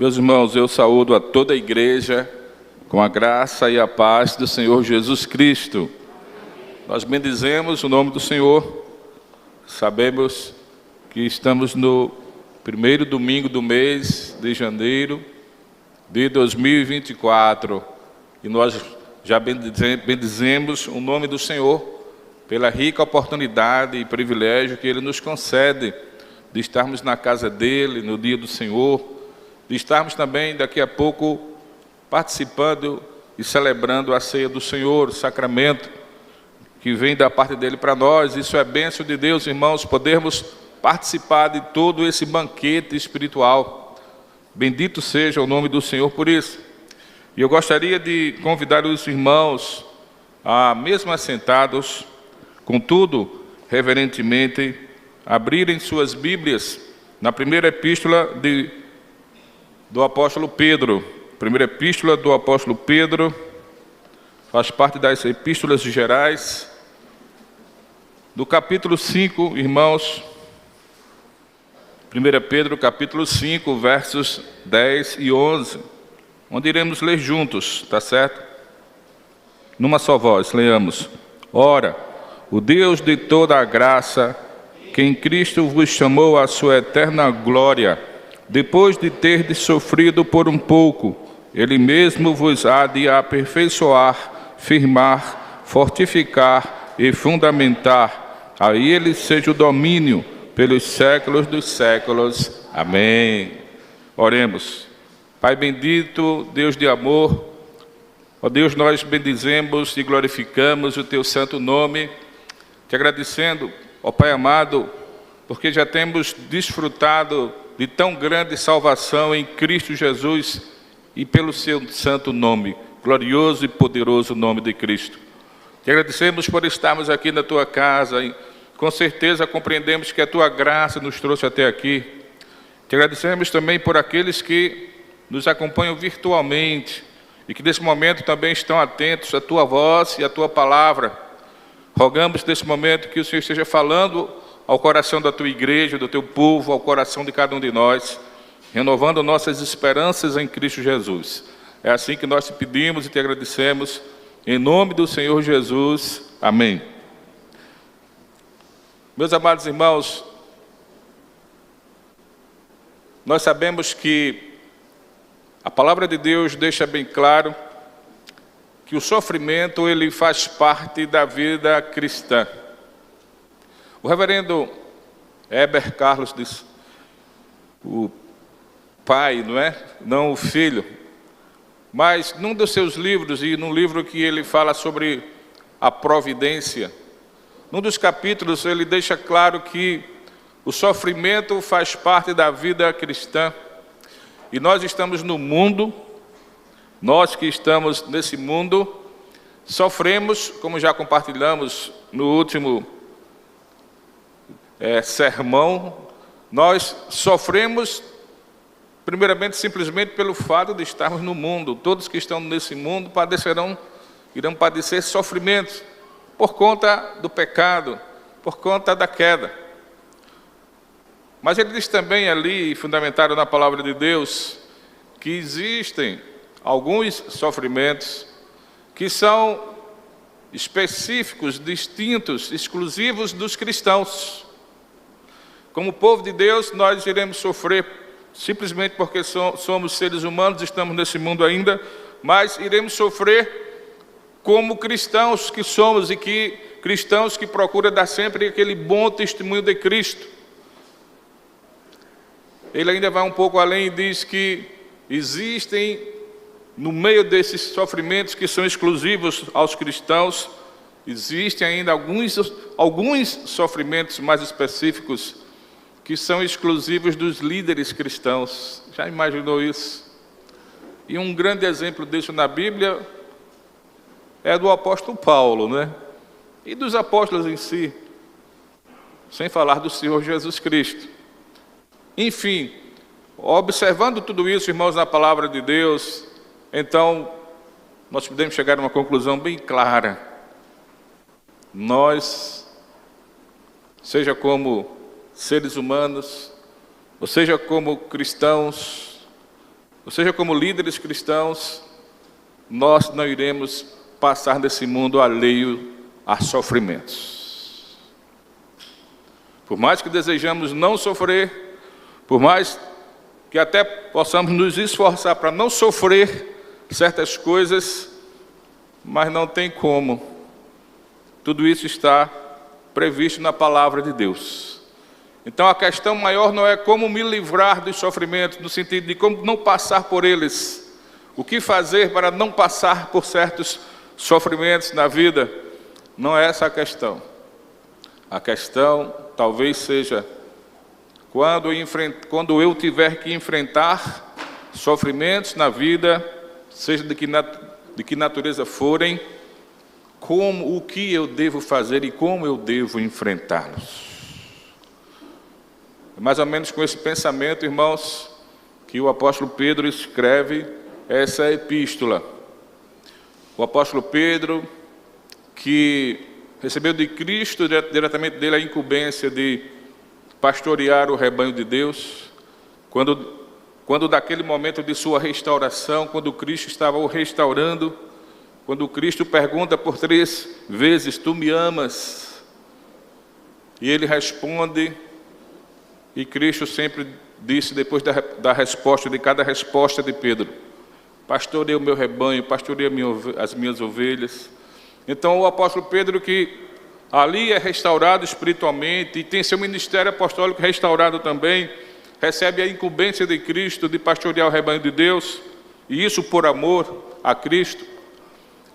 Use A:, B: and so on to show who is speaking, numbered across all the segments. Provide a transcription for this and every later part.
A: Meus irmãos, eu saúdo a toda a igreja com a graça e a paz do Senhor Jesus Cristo. Nós bendizemos o nome do Senhor. Sabemos que estamos no primeiro domingo do mês de janeiro de 2024 e nós já bendizemos o nome do Senhor pela rica oportunidade e privilégio que Ele nos concede de estarmos na casa dEle no dia do Senhor, de estarmos também daqui a pouco participando e celebrando a ceia do Senhor, o sacramento que vem da parte dEle para nós. Isso é bênção de Deus, irmãos, podermos participar de todo esse banquete espiritual. Bendito seja o nome do Senhor por isso. E eu gostaria de convidar os irmãos a, mesmo assentados, contudo, reverentemente, abrirem suas Bíblias na primeira epístola do apóstolo Pedro. Primeira epístola do apóstolo Pedro, faz parte das epístolas gerais, do capítulo 5, irmãos. 1 Pedro, capítulo 5, versos 10 e 11, onde iremos ler juntos, tá certo? Numa só voz, leamos. Ora, o Deus de toda a graça, que em Cristo vos chamou à sua eterna glória, depois de terdes sofrido por um pouco, Ele mesmo vos há de aperfeiçoar, firmar, fortificar e fundamentar. A Ele seja o domínio pelos séculos dos séculos. Amém. Oremos. Pai bendito, Deus de amor, ó Deus, nós bendizemos e glorificamos o Teu santo nome, te agradecendo, ó Pai amado, porque já temos desfrutado de tão grande salvação em Cristo Jesus e pelo Seu santo nome, glorioso e poderoso nome de Cristo. Te agradecemos por estarmos aqui na Tua casa e com certeza compreendemos que a Tua graça nos trouxe até aqui. Te agradecemos também por aqueles que nos acompanham virtualmente e que nesse momento também estão atentos à Tua voz e à Tua palavra. Rogamos nesse momento que o Senhor esteja falando ao coração da Tua igreja, do Teu povo, ao coração de cada um de nós, renovando nossas esperanças em Cristo Jesus. É assim que nós te pedimos e te agradecemos, em nome do Senhor Jesus. Amém. Meus amados irmãos, nós sabemos que a palavra de Deus deixa bem claro que o sofrimento ele faz parte da vida cristã. O reverendo Heber Carlos diz, o pai, não é? Não o filho. Mas num dos seus livros, e num livro que ele fala sobre a providência, num dos capítulos ele deixa claro que o sofrimento faz parte da vida cristã. E nós estamos no mundo, nós que estamos nesse mundo, sofremos, como já compartilhamos no último sermão, nós sofremos primeiramente simplesmente pelo fato de estarmos no mundo. Todos que estão nesse mundo irão padecer sofrimentos por conta do pecado, por conta da queda. Mas ele diz também ali, fundamentado na palavra de Deus, que existem alguns sofrimentos que são específicos, distintos, exclusivos dos cristãos. Como povo de Deus, nós iremos sofrer simplesmente porque somos seres humanos, estamos nesse mundo ainda, mas iremos sofrer como cristãos que somos e que cristãos que procuram dar sempre aquele bom testemunho de Cristo. Ele ainda vai um pouco além e diz que existem, no meio desses sofrimentos que são exclusivos aos cristãos, existem ainda alguns sofrimentos mais específicos que são exclusivos dos líderes cristãos. Já imaginou isso? E um grande exemplo disso na Bíblia é do apóstolo Paulo, né? E dos apóstolos em si, sem falar do Senhor Jesus Cristo. Enfim, observando tudo isso, irmãos, na palavra de Deus, então nós podemos chegar a uma conclusão bem clara. Nós, seja como seres humanos, ou seja como cristãos, Ou seja, como líderes cristãos, nós não iremos passar nesse mundo alheio a sofrimentos. Por mais que desejamos não sofrer, por mais que até possamos nos esforçar para não sofrer certas coisas, mas não tem como. Tudo isso está previsto na palavra de Deus. Então a questão maior não é como me livrar dos sofrimentos, no sentido de como não passar por eles. O que fazer para não passar por certos sofrimentos na vida? Não é essa a questão. A questão talvez seja quando eu tiver que enfrentar sofrimentos na vida, seja de que natureza forem, o que eu devo fazer e como eu devo enfrentá-los. É mais ou menos com esse pensamento, irmãos, que o apóstolo Pedro escreve essa epístola. O apóstolo Pedro, que recebeu de Cristo, diretamente dele, a incumbência de pastorear o rebanho de Deus, quando daquele momento de sua restauração, quando Cristo estava o restaurando, quando Cristo pergunta por 3 vezes, tu me amas? E ele responde, e Cristo sempre disse, depois da resposta, de cada resposta de Pedro, pastorei o meu rebanho, pastorei as minhas ovelhas. Então o apóstolo Pedro, que ali é restaurado espiritualmente e tem seu ministério apostólico restaurado também, recebe a incumbência de Cristo de pastorear o rebanho de Deus, e isso por amor a Cristo.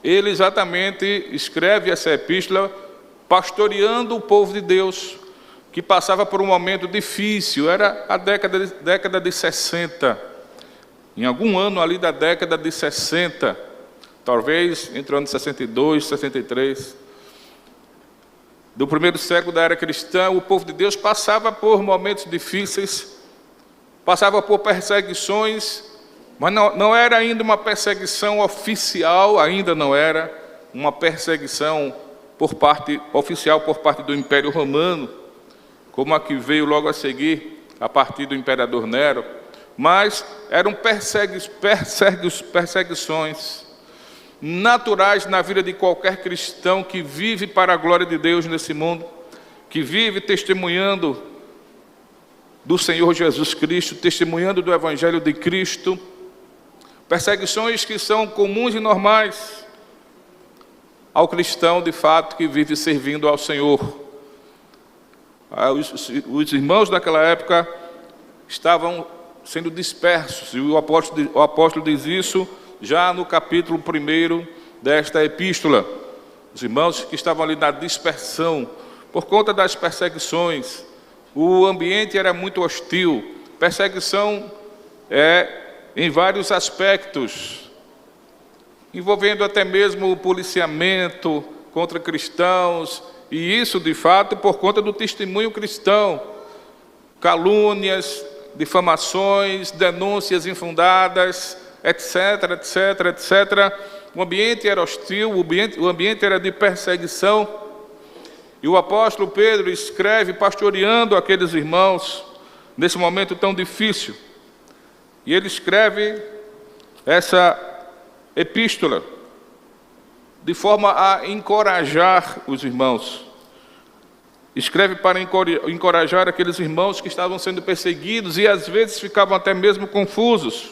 A: Ele exatamente escreve essa epístola pastoreando o povo de Deus, que passava por um momento difícil. Era a década de 60. Em algum ano ali da década de 60, talvez entre o ano de 62 e 63, do primeiro século da era cristã, o povo de Deus passava por momentos difíceis, passava por perseguições, mas não era ainda uma perseguição oficial, ainda não era uma perseguição oficial por parte do Império Romano, como a que veio logo a seguir, a partir do imperador Nero, mas eram perseguições naturais na vida de qualquer cristão que vive para a glória de Deus nesse mundo, que vive testemunhando do Senhor Jesus Cristo, testemunhando do Evangelho de Cristo. Perseguições que são comuns e normais ao cristão, de fato, que vive servindo ao Senhor. Os irmãos daquela época estavam sendo dispersos, e o apóstolo diz isso já no capítulo 1 desta epístola. Os irmãos que estavam ali na dispersão, por conta das perseguições, o ambiente era muito hostil. Perseguição em vários aspectos, envolvendo até mesmo o policiamento contra cristãos, e isso de fato por conta do testemunho cristão, calúnias, difamações, denúncias infundadas, etc, etc, etc. O ambiente era hostil, o ambiente era de perseguição, e o apóstolo Pedro escreve pastoreando aqueles irmãos nesse momento tão difícil. E ele escreve essa epístola de forma a encorajar os irmãos. Escreve para encorajar aqueles irmãos que estavam sendo perseguidos e às vezes ficavam até mesmo confusos.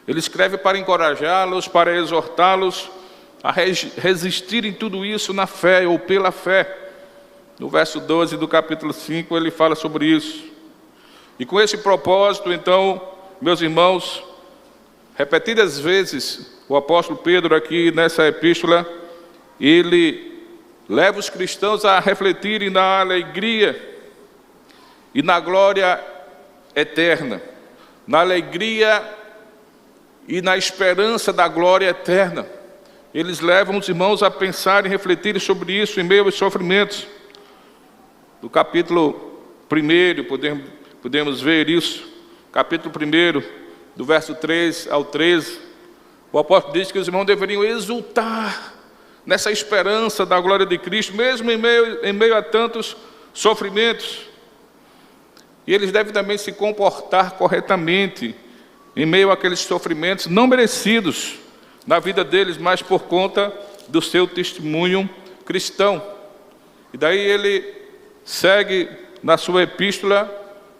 A: Ele escreve para encorajá-los, para exortá-los a resistirem tudo isso na fé ou pela fé. No verso 12 do capítulo 5 ele fala sobre isso. E com esse propósito, então, meus irmãos, repetidas vezes, o apóstolo Pedro aqui nessa epístola, ele leva os cristãos a refletirem na alegria e na glória eterna, na alegria e na esperança da glória eterna. Eles levam os irmãos a pensar e refletirem sobre isso em meio aos sofrimentos. No capítulo 1, podemos ver isso, capítulo 1, do verso 3 ao 13, o apóstolo diz que os irmãos deveriam exultar nessa esperança da glória de Cristo, mesmo em meio a tantos sofrimentos. E eles devem também se comportar corretamente em meio àqueles sofrimentos não merecidos na vida deles, mas por conta do seu testemunho cristão. E daí ele segue na sua epístola,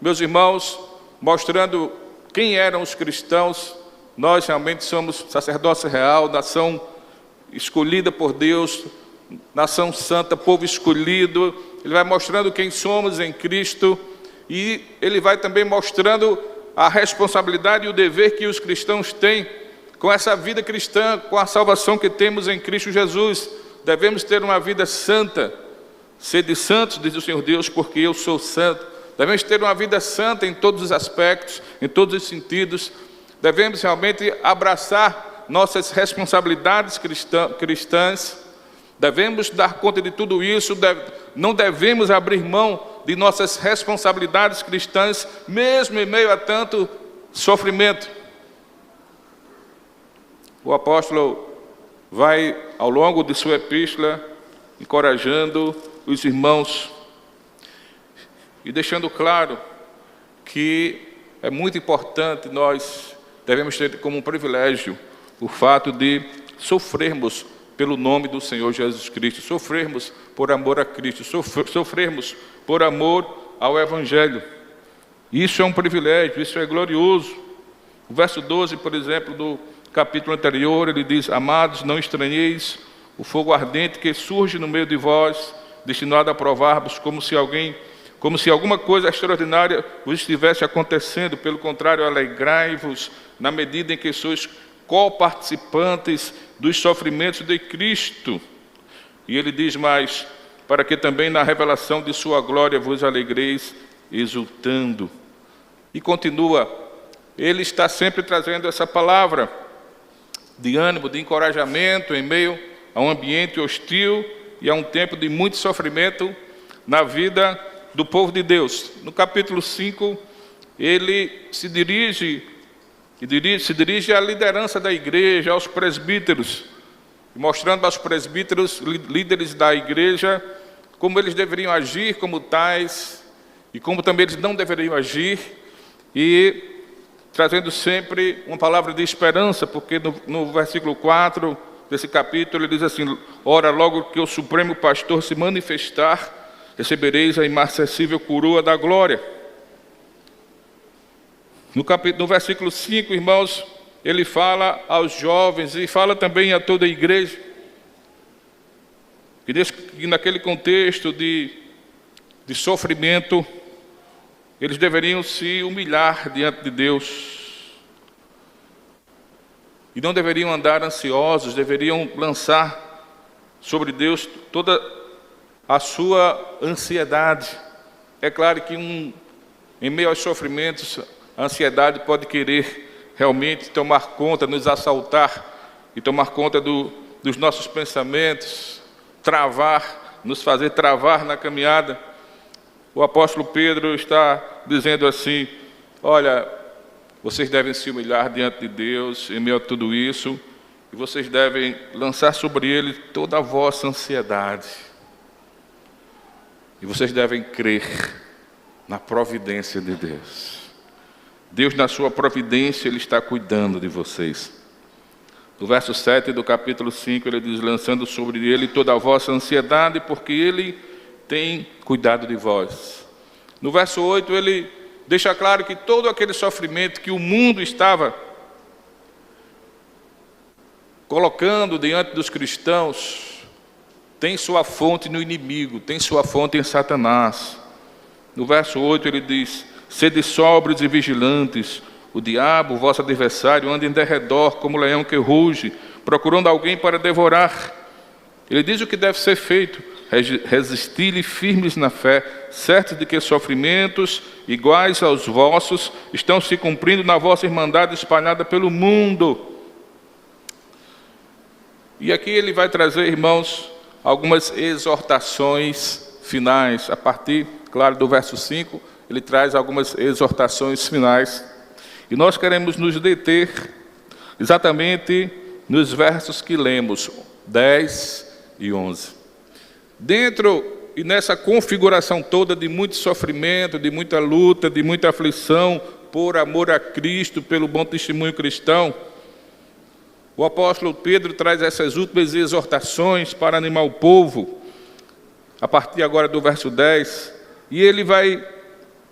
A: meus irmãos, mostrando quem eram os cristãos. Nós realmente somos sacerdócio real, nação escolhida por Deus, nação santa, povo escolhido. Ele vai mostrando quem somos em Cristo, e ele vai também mostrando a responsabilidade e o dever que os cristãos têm com essa vida cristã, com a salvação que temos em Cristo Jesus. Devemos ter uma vida santa. Sede santos, diz o Senhor Deus, porque eu sou santo. Devemos ter uma vida santa em todos os aspectos, em todos os sentidos. Devemos realmente abraçar nossas responsabilidades cristãs. Devemos dar conta de tudo isso. Não devemos abrir mão de nossas responsabilidades cristãs, mesmo em meio a tanto sofrimento. O apóstolo vai, ao longo de sua epístola, encorajando os irmãos e deixando claro que é muito importante, nós devemos ter como um privilégio o fato de sofrermos pelo nome do Senhor Jesus Cristo, sofrermos por amor a Cristo, sofrermos por amor ao Evangelho. Isso é um privilégio, isso é glorioso. O verso 12, por exemplo, do capítulo anterior, ele diz: amados, não estranheis o fogo ardente que surge no meio de vós, destinado a provar-vos como se alguma coisa extraordinária vos estivesse acontecendo. Pelo contrário, alegrai-vos na medida em que sois coparticipantes dos sofrimentos de Cristo. E ele diz mais: para que também na revelação de sua glória vos alegreis, exultando. E continua, ele está sempre trazendo essa palavra de ânimo, de encorajamento em meio a um ambiente hostil e a um tempo de muito sofrimento na vida do povo de Deus. No capítulo 5, ele se dirige à liderança da igreja, aos presbíteros, mostrando aos presbíteros, líderes da igreja, como eles deveriam agir como tais, e como também eles não deveriam agir, e trazendo sempre uma palavra de esperança, porque no versículo 4 desse capítulo ele diz assim: ora, logo que o Supremo Pastor se manifestar, recebereis a imarcessível coroa da glória. No versículo 5, irmãos, ele fala aos jovens e fala também a toda a igreja, que naquele contexto de sofrimento, eles deveriam se humilhar diante de Deus, e não deveriam andar ansiosos, deveriam lançar sobre Deus toda a sua ansiedade. É claro que em meio aos sofrimentos, a ansiedade pode querer realmente tomar conta, nos assaltar e tomar conta dos nossos pensamentos, nos fazer travar na caminhada. O apóstolo Pedro está dizendo assim: olha, vocês devem se humilhar diante de Deus em meio a tudo isso, e vocês devem lançar sobre Ele toda a vossa ansiedade. E vocês devem crer na providência de Deus. Deus, na sua providência, Ele está cuidando de vocês. No verso 7 do capítulo 5, ele diz: lançando sobre Ele toda a vossa ansiedade, porque Ele tem cuidado de vós. No verso 8, ele deixa claro que todo aquele sofrimento que o mundo estava colocando diante dos cristãos tem sua fonte no inimigo, tem sua fonte em Satanás. No verso 8 ele diz: sede sóbrios e vigilantes, o diabo, vosso adversário, anda em derredor como leão que ruge, procurando alguém para devorar. Ele diz o que deve ser feito: resistir-lhe firmes na fé, certos de que sofrimentos iguais aos vossos estão se cumprindo na vossa irmandade espalhada pelo mundo. E aqui ele vai trazer, irmãos, algumas exortações finais. A partir, claro, do verso 5, ele traz algumas exortações finais. E nós queremos nos deter exatamente nos versos que lemos, 10 e 11. Dentro e nessa configuração toda de muito sofrimento, de muita luta, de muita aflição, por amor a Cristo, pelo bom testemunho cristão. O apóstolo Pedro traz essas últimas exortações para animar o povo, a partir agora do verso 10, e ele vai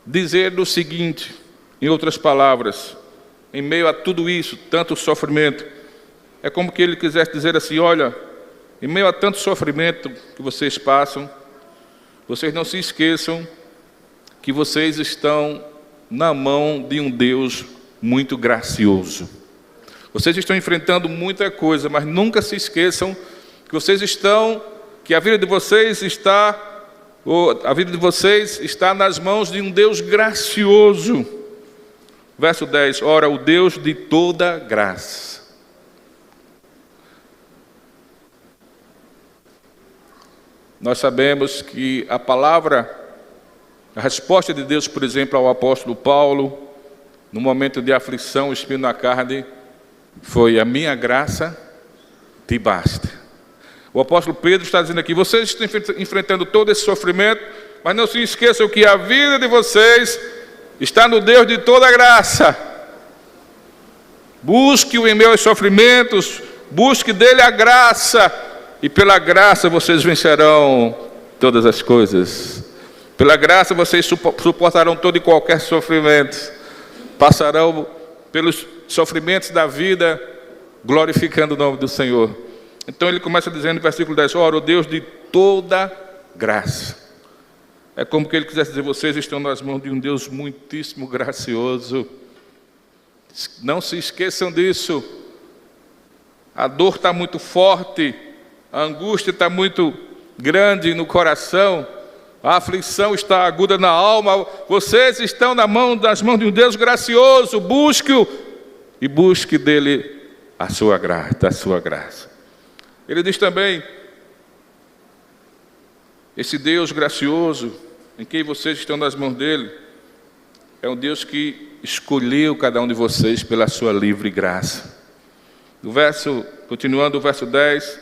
A: dizer o seguinte, em outras palavras, em meio a tudo isso, tanto sofrimento, é como que ele quisesse dizer assim: olha, em meio a tanto sofrimento que vocês passam, vocês não se esqueçam que vocês estão na mão de um Deus muito gracioso. Vocês estão enfrentando muita coisa, mas nunca se esqueçam que a vida de vocês está nas mãos de um Deus gracioso. Verso 10, ora, o Deus de toda graça. Nós sabemos que a resposta de Deus, por exemplo, ao apóstolo Paulo, no momento de aflição, o espinho na carne, foi: a minha graça te basta. O apóstolo Pedro está dizendo aqui: vocês estão enfrentando todo esse sofrimento, mas não se esqueçam que a vida de vocês está no Deus de toda graça. Busque-o em meio aos sofrimentos, busque dele a graça, e pela graça vocês vencerão todas as coisas. Pela graça vocês suportarão todo e qualquer sofrimento, passarão pelos sofrimentos da vida, glorificando o nome do Senhor. Então ele começa dizendo no versículo 10, ora, o Deus de toda graça. É como que ele quisesse dizer: vocês estão nas mãos de um Deus muitíssimo gracioso. Não se esqueçam disso. A dor está muito forte, a angústia está muito grande no coração, a aflição está aguda na alma. Vocês estão nas mãos de um Deus gracioso. Busque-o e busque dele a sua graça. Ele diz também: esse Deus gracioso, em quem vocês estão nas mãos dele, é um Deus que escolheu cada um de vocês pela sua livre graça. Continuando o verso 10,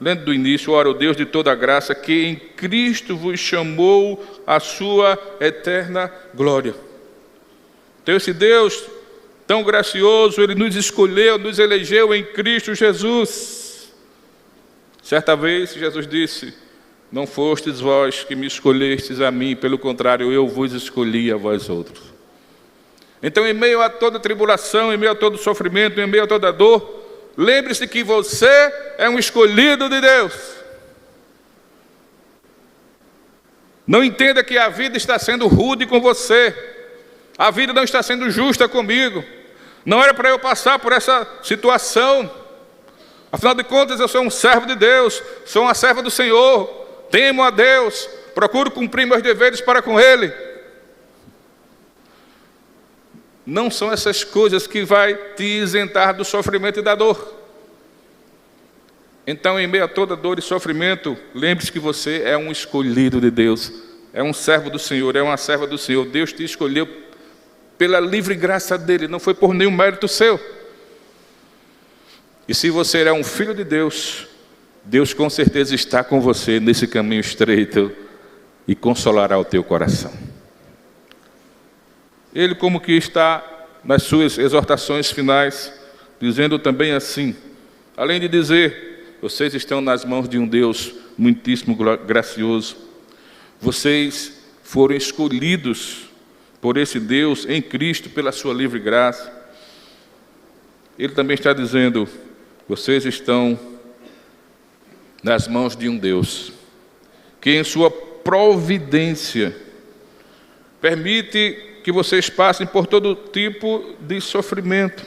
A: lendo do início, ora, o Deus de toda graça, que em Cristo vos chamou à sua eterna glória. Então esse Deus tão gracioso, ele nos escolheu, nos elegeu em Cristo Jesus. Certa vez Jesus disse: não fostes vós que me escolhestes a mim, pelo contrário, eu vos escolhi a vós outros. Então, em meio a toda tribulação, em meio a todo sofrimento, em meio a toda dor, lembre-se que você é um escolhido de Deus. Não entenda que a vida está sendo rude com você. A vida não está sendo justa comigo. Não era para eu passar por essa situação. Afinal de contas, eu sou um servo de Deus, sou uma serva do Senhor, temo a Deus, procuro cumprir meus deveres para com Ele. Não são essas coisas que vai te isentar do sofrimento e da dor. Então, em meio a toda dor e sofrimento, lembre-se que você é um escolhido de Deus, é um servo do Senhor, é uma serva do Senhor. Deus te escolheu pela livre graça dele, não foi por nenhum mérito seu. E se você é um filho de Deus, Deus com certeza está com você nesse caminho estreito e consolará o teu coração. Ele, como que está nas suas exortações finais, dizendo também assim, além de dizer: vocês estão nas mãos de um Deus muitíssimo gracioso, vocês foram escolhidos por esse Deus em Cristo pela sua livre graça. Ele também está dizendo: vocês estão nas mãos de um Deus que em sua providência permite que vocês passem por todo tipo de sofrimento.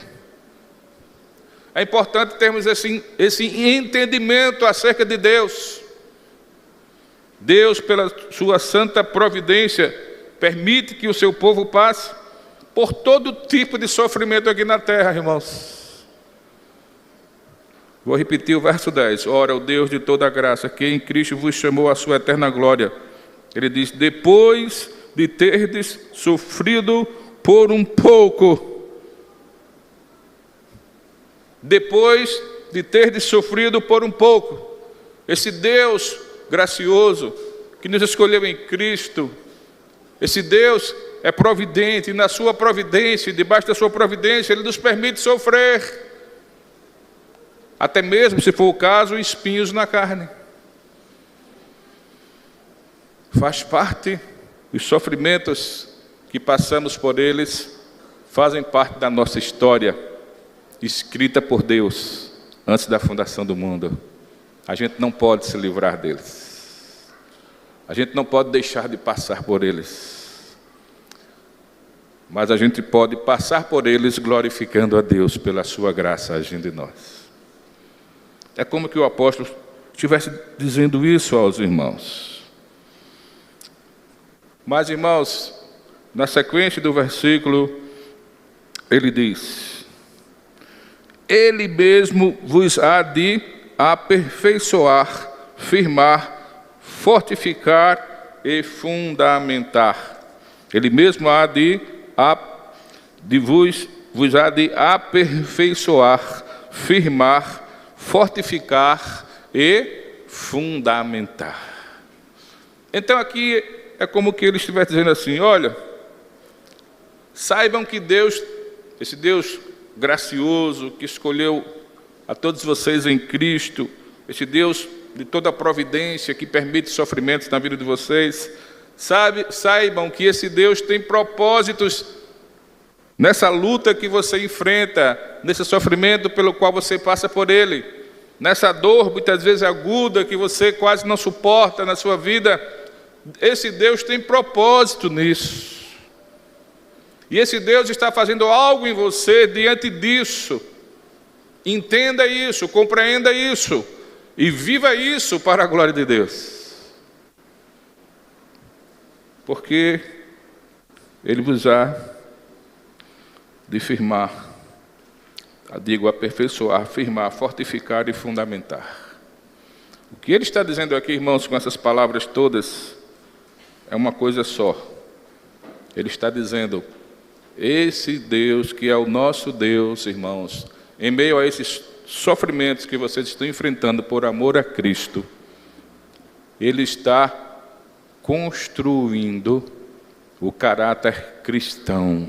A: É importante termos esse entendimento acerca de Deus. Deus, pela sua santa providência, permite que o seu povo passe por todo tipo de sofrimento aqui na terra, irmãos. Vou repetir o verso 10. Ora, o Deus de toda graça, que em Cristo vos chamou à sua eterna glória. Ele diz: depois de terdes sofrido por um pouco. Depois de terdes sofrido por um pouco. Esse Deus gracioso, que nos escolheu em Cristo, Esse Deus é providente, e na sua providência, debaixo da sua providência, Ele nos permite sofrer. Até mesmo, se for o caso, espinhos na carne. Faz parte, os sofrimentos que passamos por eles, fazem parte da nossa história, escrita por Deus, antes da fundação do mundo. A gente não pode se livrar deles. A gente não pode deixar de passar por eles. Mas a gente pode passar por eles glorificando a Deus pela sua graça agindo em nós. É como que o apóstolo estivesse dizendo isso aos irmãos. Mas, irmãos, na sequência do versículo, ele diz: Ele mesmo vos há de aperfeiçoar, firmar, fortificar e fundamentar. Ele mesmo há vos há de aperfeiçoar, firmar, fortificar e fundamentar. Então aqui é como que ele estivesse dizendo assim: olha, saibam que Deus, esse Deus gracioso que escolheu a todos vocês em Cristo, esse Deus de toda a providência que permite sofrimentos na vida de vocês, saibam que esse Deus tem propósitos nessa luta que você enfrenta, nesse sofrimento pelo qual você passa por ele, nessa dor muitas vezes aguda que você quase não suporta na sua vida. Esse Deus tem propósito nisso. E esse Deus está fazendo algo em você diante disso. Entenda isso, compreenda isso e viva isso para a glória de Deus. Porque Ele vos há de firmar, aperfeiçoar, firmar, fortificar e fundamentar. O que Ele está dizendo aqui, irmãos, com essas palavras todas, é uma coisa só. Ele está dizendo: esse Deus que é o nosso Deus, irmãos, em meio a esses sofrimentos que vocês estão enfrentando por amor a Cristo, Ele está construindo o caráter cristão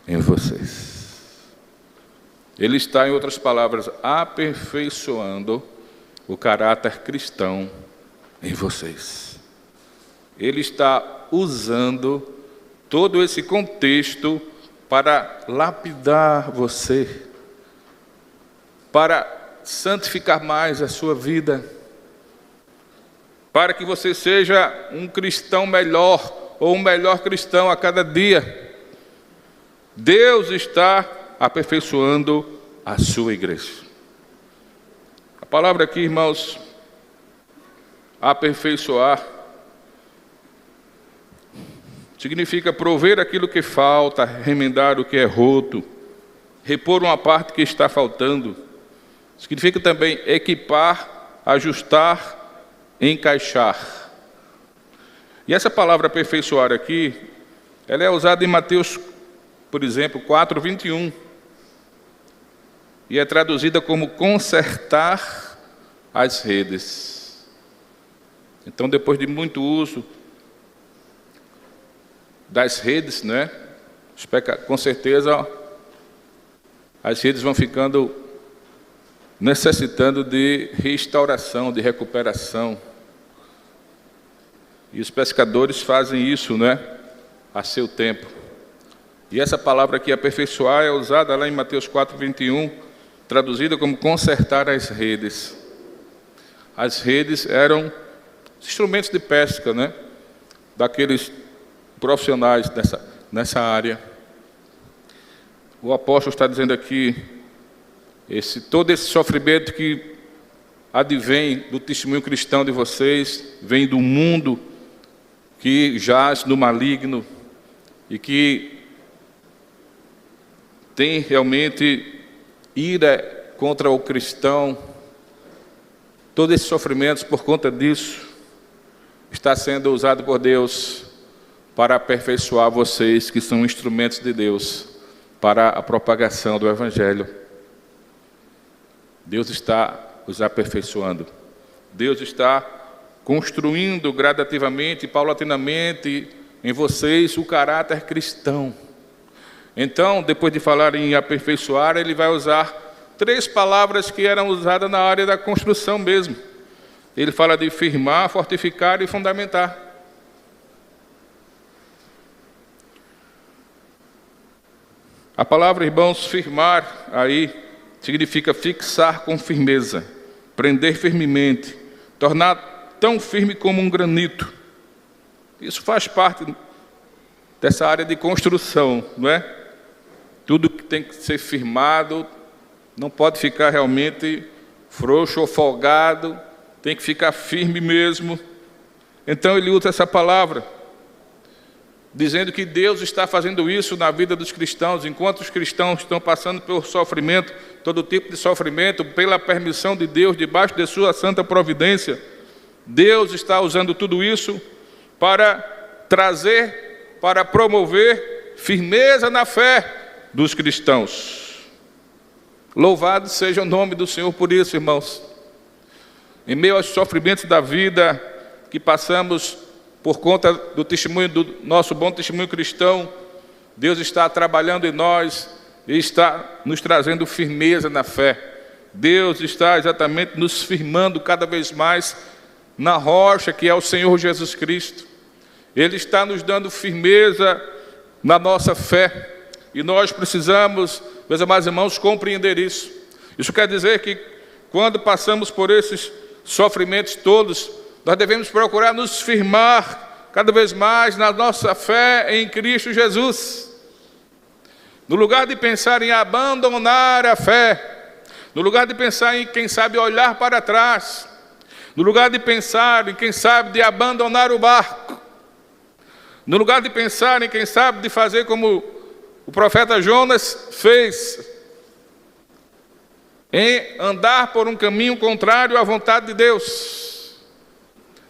A: em vocês. Ele está, em outras palavras, aperfeiçoando o caráter cristão em vocês. Ele está usando todo esse contexto para lapidar você, para santificar mais a sua vida, para que você seja um cristão melhor, ou um melhor cristão a cada dia. Deus está aperfeiçoando a sua igreja. A palavra aqui, irmãos, aperfeiçoar, significa prover aquilo que falta, remendar o que é roto, repor uma parte que está faltando. Significa também equipar, ajustar, encaixar. E essa palavra aperfeiçoar aqui, ela é usada em Mateus, por exemplo, 4:21. E é traduzida como consertar as redes. Então, depois de muito uso das redes, né? Com certeza as redes vão ficando necessitando de restauração, de recuperação. E os pescadores fazem isso, né? A seu tempo. E essa palavra aqui, aperfeiçoar, é usada lá em Mateus 4:21, traduzida como consertar as redes. As redes eram instrumentos de pesca, né? Daqueles profissionais nessa área. O apóstolo está dizendo aqui, todo esse sofrimento que advém do testemunho cristão de vocês, vem do mundo que jaz no maligno e que tem realmente ira contra o cristão. Todos esses sofrimentos, por conta disso, está sendo usado por Deus para aperfeiçoar vocês, que são instrumentos de Deus para a propagação do Evangelho. Deus está os aperfeiçoando. Deus está construindo gradativamente, paulatinamente, em vocês o caráter cristão. Então, depois de falar em aperfeiçoar, ele vai usar 3 palavras que eram usadas na área da construção mesmo. Ele fala de firmar, fortificar e fundamentar. A palavra, irmãos, firmar aí significa fixar com firmeza, prender firmemente, tornar tão firme como um granito. Isso faz parte dessa área de construção, não é? Tudo que tem que ser firmado não pode ficar realmente frouxo ou folgado, tem que ficar firme mesmo. Então ele usa essa palavra, dizendo que Deus está fazendo isso na vida dos cristãos, enquanto os cristãos estão passando por sofrimento, todo tipo de sofrimento, pela permissão de Deus, debaixo de sua santa providência. Deus está usando tudo isso para trazer, para promover firmeza na fé dos cristãos. Louvado seja o nome do Senhor por isso, irmãos. Em meio aos sofrimentos da vida que passamos por conta do testemunho, do nosso bom testemunho cristão, Deus está trabalhando em nós e está nos trazendo firmeza na fé. Deus está exatamente nos firmando cada vez mais na rocha que é o Senhor Jesus Cristo. Ele está nos dando firmeza na nossa fé. E nós precisamos, meus amados irmãos, compreender isso. Isso quer dizer que quando passamos por esses sofrimentos todos, nós devemos procurar nos firmar cada vez mais na nossa fé em Cristo Jesus. No lugar de pensar em abandonar a fé, no lugar de pensar em, quem sabe, olhar para trás, no lugar de pensar em, quem sabe, de abandonar o barco, no lugar de pensar em, quem sabe, de fazer como o profeta Jonas fez, em andar por um caminho contrário à vontade de Deus.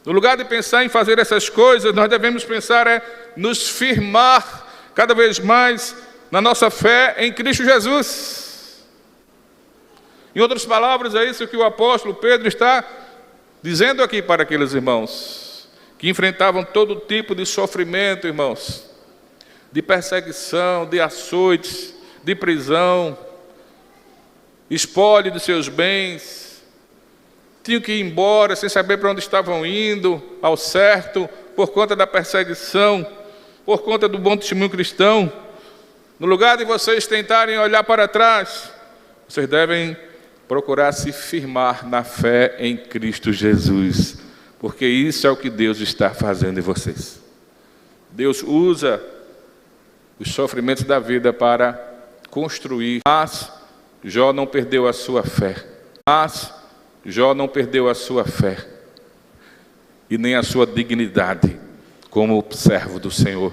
A: No lugar de pensar em fazer essas coisas, nós devemos pensar nos firmar cada vez mais na nossa fé em Cristo Jesus. Em outras palavras, é isso que o apóstolo Pedro está dizendo aqui para aqueles irmãos que enfrentavam todo tipo de sofrimento, irmãos, de perseguição, de açoites, de prisão, espólio de seus bens, tinham que ir embora sem saber para onde estavam indo ao certo, por conta da perseguição, por conta do bom testemunho cristão. No lugar de vocês tentarem olhar para trás, vocês devem procurar se firmar na fé em Cristo Jesus, porque isso é o que Deus está fazendo em vocês. Deus usa os sofrimentos da vida para construir. Mas Jó não perdeu a sua fé. Jó não perdeu a sua fé e nem a sua dignidade como servo do Senhor.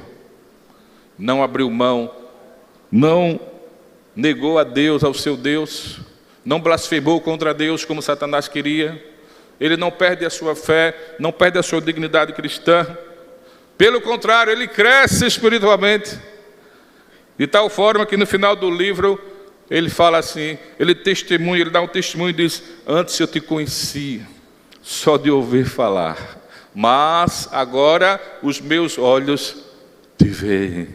A: Não abriu mão, não negou a Deus, ao seu Deus, não blasfemou contra Deus como Satanás queria. Ele não perde a sua fé, não perde a sua dignidade cristã. Pelo contrário, ele cresce espiritualmente, de tal forma que no final do livro ele fala assim, ele testemunha, ele dá um testemunho e diz: antes eu te conhecia só de ouvir falar, mas agora os meus olhos te veem.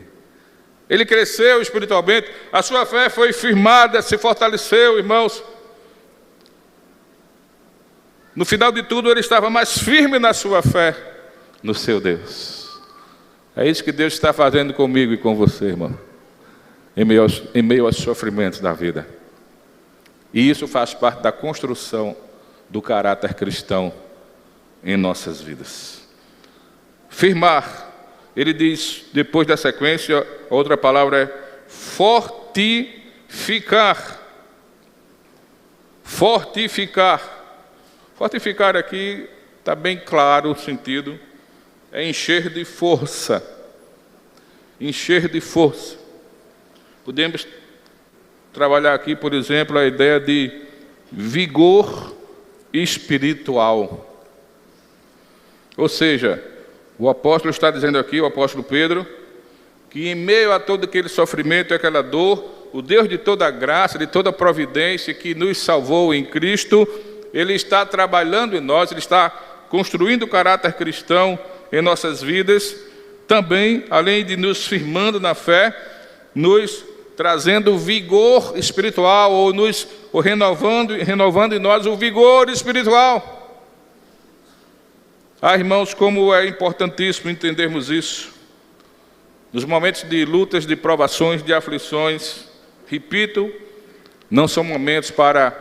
A: Ele cresceu espiritualmente, a sua fé foi firmada, se fortaleceu, irmãos. No final de tudo, ele estava mais firme na sua fé, no seu Deus. É isso que Deus está fazendo comigo e com você, irmão, em meio aos sofrimentos da vida. E isso faz parte da construção do caráter cristão em nossas vidas. Firmar, ele diz, depois da sequência, outra palavra é fortificar. Fortificar. Fortificar aqui está bem claro o sentido, é encher de força. Encher de força. Podemos trabalhar aqui, por exemplo, a ideia de vigor espiritual. Ou seja, o apóstolo está dizendo aqui, o apóstolo Pedro, que em meio a todo aquele sofrimento e aquela dor, o Deus de toda graça, de toda providência que nos salvou em Cristo, Ele está trabalhando em nós, Ele está construindo o caráter cristão em nossas vidas, também, além de nos firmando na fé, nos trazendo vigor espiritual, ou renovando em nós o vigor espiritual. Irmãos, como é importantíssimo entendermos isso. Nos momentos de lutas, de provações, de aflições, repito, não são momentos para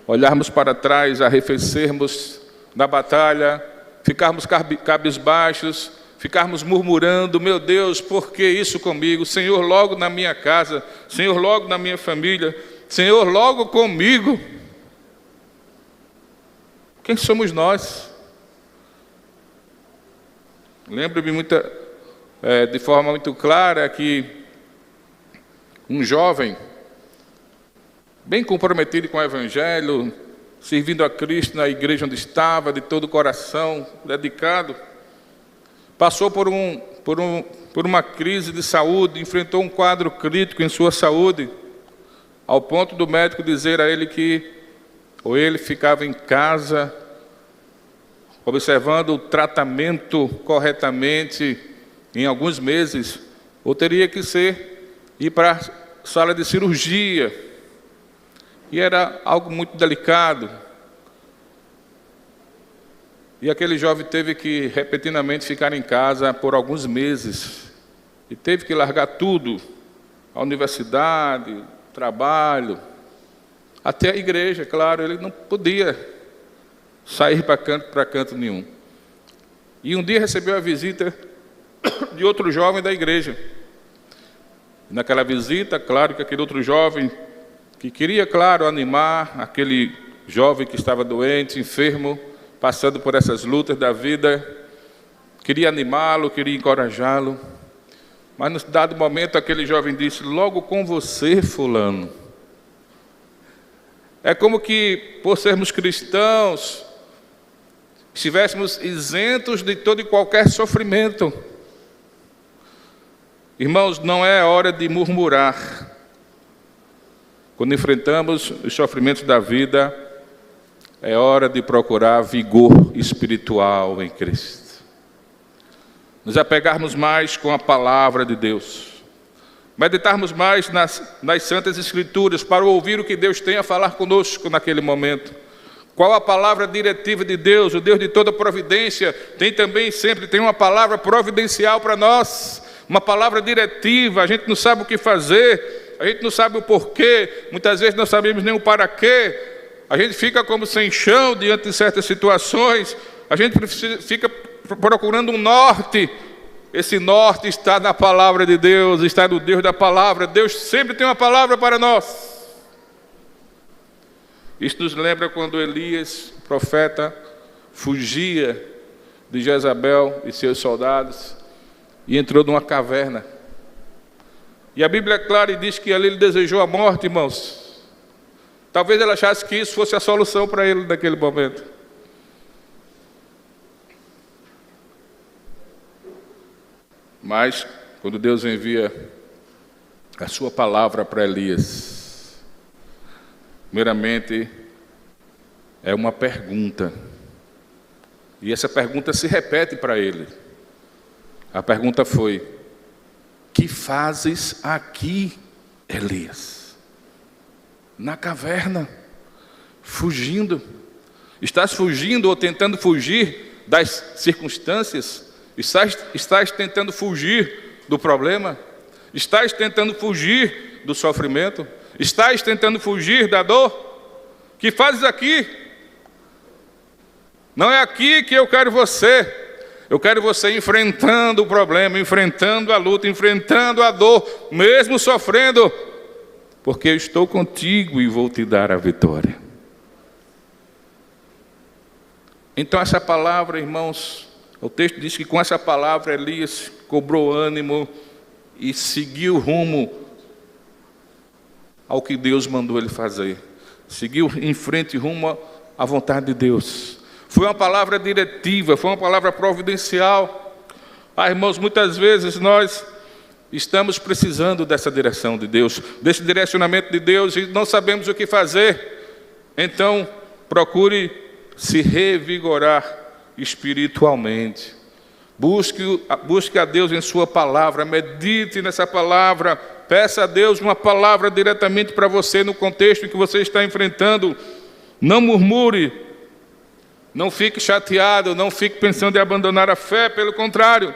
A: olharmos para trás, arrefecermos na batalha, ficarmos cabisbaixos, ficarmos murmurando: meu Deus, por que isso comigo? Senhor, logo na minha casa, Senhor, logo na minha família, Senhor, logo comigo. Quem somos nós? Lembro-me de forma muito clara que um jovem, bem comprometido com o Evangelho, servindo a Cristo na igreja onde estava, de todo o coração, dedicado, passou por uma crise de saúde, enfrentou um quadro crítico em sua saúde, ao ponto do médico dizer a ele que ou ele ficava em casa, observando o tratamento corretamente em alguns meses, ou teria que ir para a sala de cirurgia. E era algo muito delicado. E aquele jovem teve que repentinamente ficar em casa por alguns meses. E teve que largar tudo, a universidade, trabalho, até a igreja, claro. Ele não podia sair para canto nenhum. E um dia recebeu a visita de outro jovem da igreja. Naquela visita, claro que aquele outro jovem, que queria, claro, animar aquele jovem que estava doente, enfermo, passando por essas lutas da vida, queria animá-lo, queria encorajá-lo. Mas, num dado momento, aquele jovem disse: logo com você, fulano. É como que, por sermos cristãos, estivéssemos isentos de todo e qualquer sofrimento. Irmãos, não é hora de murmurar. Quando enfrentamos os sofrimentos da vida, é hora de procurar vigor espiritual em Cristo. Nos apegarmos mais com a palavra de Deus. Meditarmos mais nas Santas Escrituras para ouvir o que Deus tem a falar conosco naquele momento. Qual a palavra diretiva de Deus? O Deus de toda providência sempre tem uma palavra providencial para nós. Uma palavra diretiva. A gente não sabe o que fazer, a gente não sabe o porquê, muitas vezes não sabemos nem o para quê. A gente fica como sem chão diante de certas situações. A gente fica procurando um norte. Esse norte está na palavra de Deus, está no Deus da palavra. Deus sempre tem uma palavra para nós. Isso nos lembra quando Elias, profeta, fugia de Jezabel e seus soldados e entrou numa caverna. E a Bíblia é clara e diz que ali ele desejou a morte, irmãos. Talvez ele achasse que isso fosse a solução para ele naquele momento. Mas, quando Deus envia a sua palavra para Elias, primeiramente, é uma pergunta. E essa pergunta se repete para ele. A pergunta foi: que fazes aqui, Elias? Na caverna, fugindo. Estás fugindo ou tentando fugir das circunstâncias? Estás tentando fugir do problema? Estás tentando fugir do sofrimento? Estás tentando fugir da dor? Que fazes aqui? Não é aqui que eu quero você. Eu quero você enfrentando o problema, enfrentando a luta, enfrentando a dor, mesmo sofrendo, porque eu estou contigo e vou te dar a vitória. Então essa palavra, irmãos, o texto diz que com essa palavra Elias cobrou ânimo e seguiu rumo ao que Deus mandou ele fazer. Seguiu em frente rumo à vontade de Deus. Foi uma palavra diretiva, foi uma palavra providencial. Irmãos, muitas vezes nós estamos precisando dessa direção de Deus, desse direcionamento de Deus, e não sabemos o que fazer. Então, procure se revigorar espiritualmente. Busque a Deus em sua palavra, medite nessa palavra, peça a Deus uma palavra diretamente para você no contexto que você está enfrentando. Não murmure, não fique chateado, não fique pensando em abandonar a fé, pelo contrário,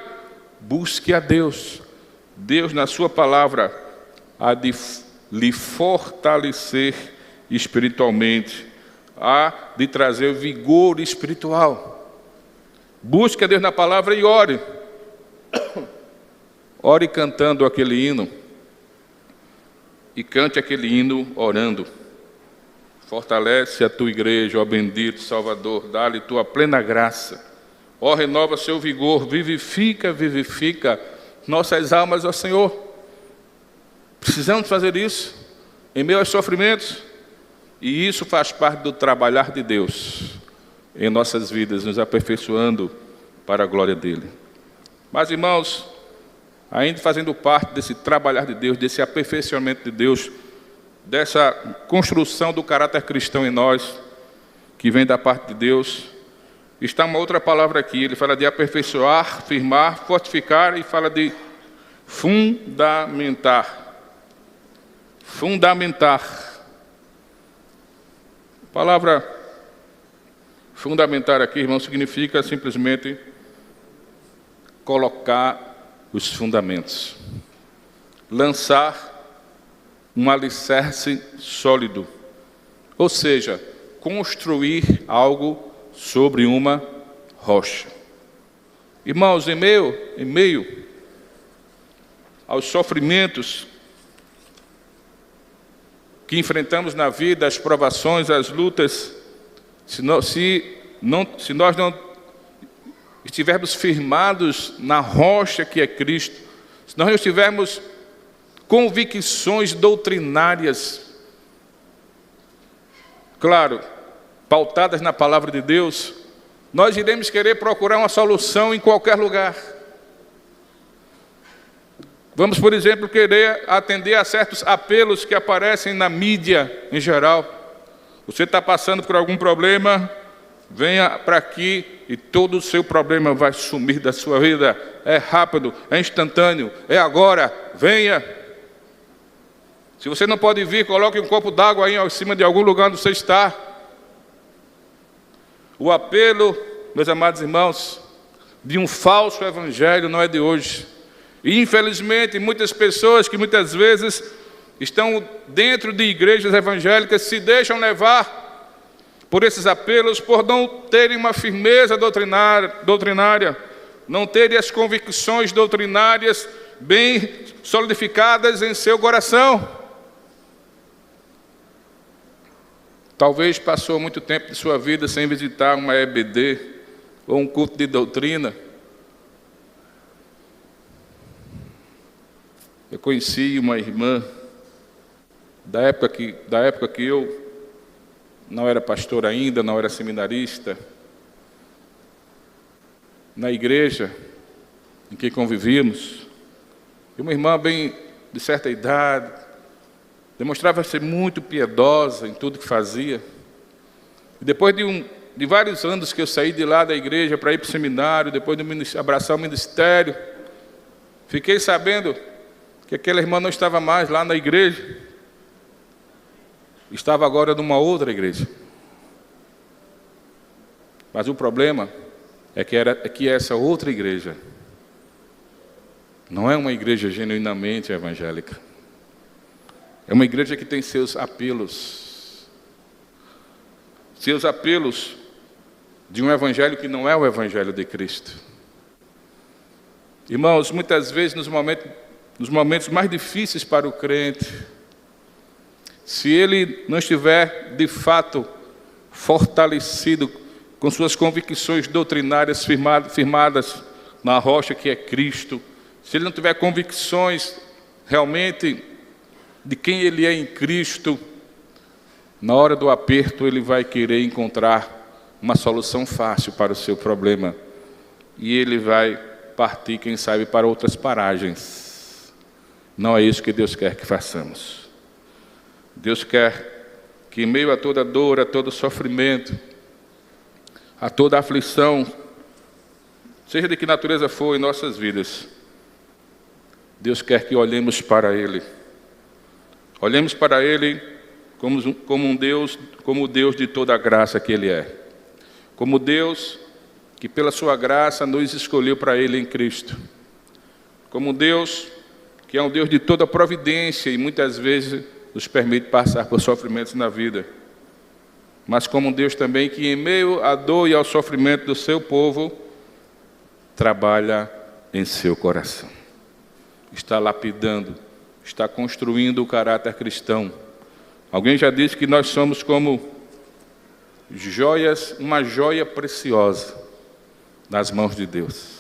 A: busque a Deus. Deus, na sua palavra, há de lhe fortalecer espiritualmente, há de trazer vigor espiritual. Busque a Deus na palavra e ore. Ore cantando aquele hino. E cante aquele hino orando. Fortalece a tua igreja, ó bendito Salvador, dá-lhe tua plena graça. Ó, renova seu vigor, vivifica nossas almas, ó Senhor. Precisamos fazer isso em meio aos sofrimentos. E isso faz parte do trabalhar de Deus em nossas vidas, nos aperfeiçoando para a glória dEle. Mas, irmãos, ainda fazendo parte desse trabalhar de Deus, desse aperfeiçoamento de Deus, dessa construção do caráter cristão em nós, que vem da parte de Deus, está uma outra palavra aqui. Ele fala de aperfeiçoar, firmar, fortificar, e fala de fundamentar. Fundamentar. A palavra fundamentar aqui, irmão, significa simplesmente colocar os fundamentos. Lançar um alicerce sólido. Ou seja, construir algo sobre uma rocha. Irmãos, em meio aos sofrimentos que enfrentamos na vida, as provações, as lutas, se nós não estivermos firmados na rocha que é Cristo, se nós não tivermos convicções doutrinárias, claro, pautadas na palavra de Deus, nós iremos querer procurar uma solução em qualquer lugar. Vamos, por exemplo, querer atender a certos apelos que aparecem na mídia em geral. Você está passando por algum problema, venha para aqui e todo o seu problema vai sumir da sua vida. É rápido, é instantâneo, é agora, venha. Se você não pode vir, coloque um copo d'água aí em cima de algum lugar onde você está. O apelo, meus amados irmãos, de um falso evangelho não é de hoje. E infelizmente muitas pessoas que muitas vezes estão dentro de igrejas evangélicas se deixam levar por esses apelos, por não terem uma firmeza doutrinária, não terem as convicções doutrinárias bem solidificadas em seu coração. Talvez passou muito tempo de sua vida sem visitar uma EBD ou um culto de doutrina. Eu conheci uma irmã da época que eu não era pastor ainda, não era seminarista, na igreja em que convivíamos. E uma irmã bem de certa idade, demonstrava ser muito piedosa em tudo que fazia. E depois de vários anos que eu saí de lá da igreja para ir para o seminário, depois de abraçar o ministério, fiquei sabendo que aquela irmã não estava mais lá na igreja, estava agora numa outra igreja. Mas o problema é que essa outra igreja não é uma igreja genuinamente evangélica. É uma igreja que tem seus apelos de um evangelho que não é o evangelho de Cristo. Irmãos, muitas vezes nos momentos mais difíceis para o crente, se ele não estiver de fato fortalecido com suas convicções doutrinárias firmadas na rocha que é Cristo, se ele não tiver convicções realmente de quem ele é em Cristo, na hora do aperto ele vai querer encontrar uma solução fácil para o seu problema, e ele vai partir, quem sabe, para outras paragens. Não é isso que Deus quer que façamos. Deus quer que, em meio a toda dor, a todo sofrimento, a toda aflição, seja de que natureza for em nossas vidas, Deus quer que olhemos para Ele. Olhemos para Ele como o Deus de toda a graça que Ele é. Como Deus que pela sua graça nos escolheu para Ele em Cristo. Como Deus que é um Deus de toda providência e muitas vezes nos permite passar por sofrimentos na vida. Mas como um Deus também que em meio à dor e ao sofrimento do seu povo, trabalha em seu coração. Está lapidando, está construindo o caráter cristão. Alguém já disse que nós somos como joias, uma joia preciosa nas mãos de Deus.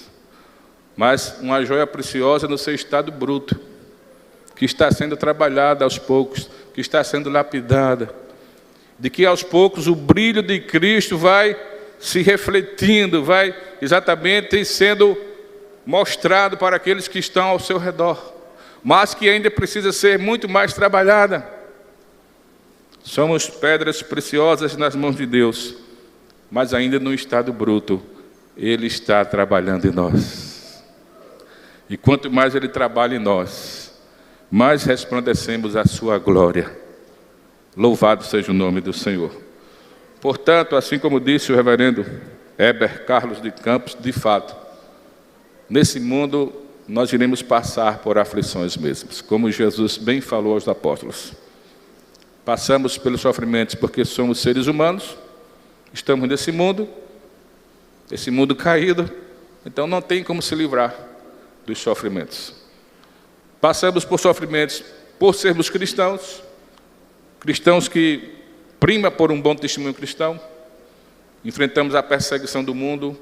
A: Mas uma joia preciosa no seu estado bruto, que está sendo trabalhada aos poucos, que está sendo lapidada, de que aos poucos o brilho de Cristo vai se refletindo, vai exatamente sendo mostrado para aqueles que estão ao seu redor, mas que ainda precisa ser muito mais trabalhada. Somos pedras preciosas nas mãos de Deus, mas ainda no estado bruto, Ele está trabalhando em nós. E quanto mais Ele trabalha em nós, mais resplandecemos a sua glória. Louvado seja o nome do Senhor. Portanto, assim como disse o reverendo Heber Carlos de Campos, de fato, nesse mundo nós iremos passar por aflições mesmas, como Jesus bem falou aos apóstolos. Passamos pelos sofrimentos porque somos seres humanos, estamos nesse mundo, esse mundo caído, então não tem como se livrar dos sofrimentos. Passamos por sofrimentos por sermos cristãos, cristãos que prima por um bom testemunho cristão. Enfrentamos a perseguição do mundo,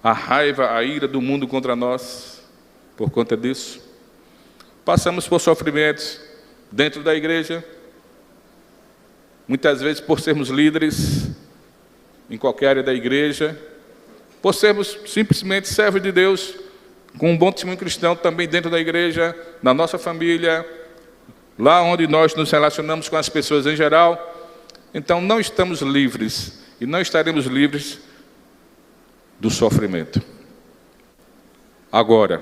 A: a raiva, a ira do mundo contra nós, por conta disso. Passamos por sofrimentos dentro da igreja, muitas vezes por sermos líderes em qualquer área da igreja, por sermos simplesmente servos de Deus, com um bom testemunho cristão também dentro da igreja, na nossa família, lá onde nós nos relacionamos com as pessoas em geral. Então não estamos livres e não estaremos livres do sofrimento. Agora,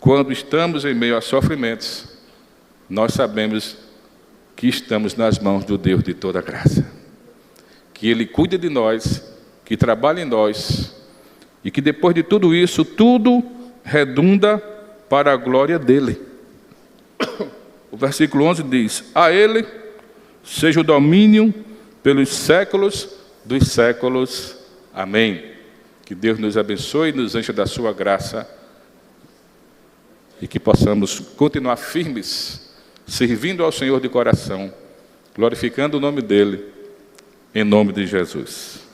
A: quando estamos em meio a sofrimentos, nós sabemos que estamos nas mãos do Deus de toda graça, que Ele cuida de nós, que trabalha em nós, e que depois de tudo isso, tudo redunda para a glória dEle. O versículo 11 diz: a Ele seja o domínio pelos séculos dos séculos. Amém. Que Deus nos abençoe e nos encha da sua graça, e que possamos continuar firmes, servindo ao Senhor de coração, glorificando o nome dEle, em nome de Jesus.